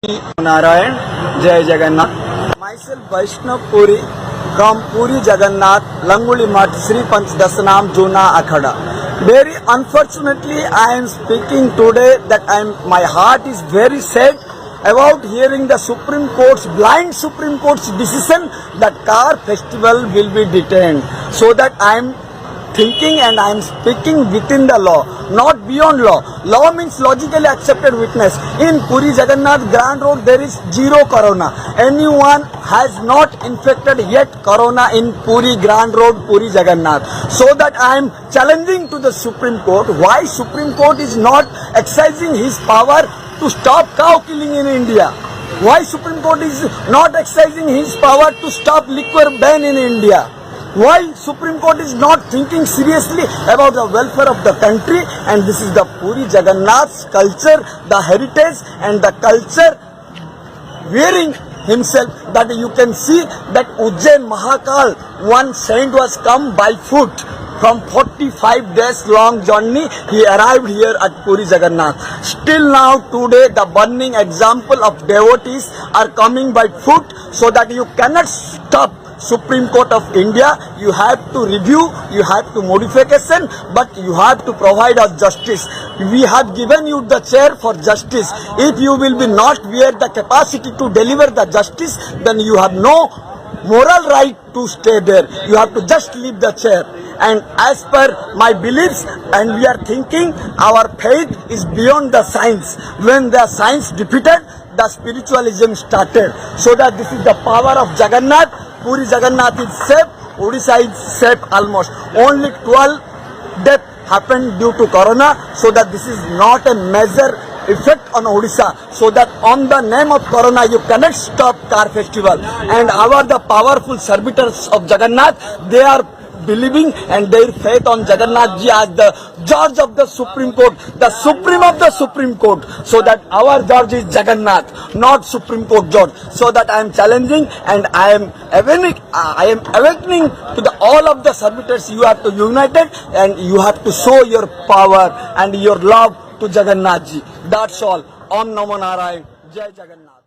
Narayan, Jai Jagannath. Myself Vaishnav Puri from Puri Jagannath, Languli Mat, Sri Panch Dasanam, Juna Akhada. Very unfortunately, I am speaking today that my heart is very sad about hearing the Supreme Court's blind Supreme Court's decision that car festival will be detained. So that I am thinking and I am speaking within the law, not beyond law. Law means logically accepted witness. In Puri Jagannath Grand Road, there is zero corona. Anyone has not infected yet corona in Puri Grand Road, Puri Jagannath. So that I am challenging to the Supreme Court, why Supreme Court is not exercising his power to stop cow killing in India. Why Supreme Court is not exercising his power to stop liquor ban in India. Why Supreme Court is not thinking seriously about the welfare of the country. And this is the Puri Jagannath's culture, the heritage and the culture wearing himself, that you can see that Ujjain Mahakal, one saint was come by foot from 45 days long journey. He arrived here at Puri Jagannath. Still now today the burning example of devotees are coming by foot, so that you cannot stop Supreme Court of India. You have to review, you have to modification, but you have to provide us justice. We have given you the chair for justice. If you will be not wear the capacity to deliver the justice, then you have no moral right to stay there. You have to just leave the chair. And as per my beliefs, and we are thinking, our faith is beyond the science. When the science defeated, the spiritualism started. So that this is the power of Jagannath. Puri Jagannath is safe, Odisha is safe almost. Only 12 deaths happened due to corona, so that this is not a major effect on Odisha. So that on the name of corona, you cannot stop car festival. And the powerful servitors of Jagannath, they are believing and their faith on Jagannath Ji as the judge of the Supreme Court, the supreme of the Supreme Court. So that our judge is Jagannath, not Supreme Court judge. So that I am challenging and I am awakening to all of the servitors. You have to unite and you have to show your power and your love to Jagannath Ji. That's all. Om Namo Narayan. Jai Jagannath.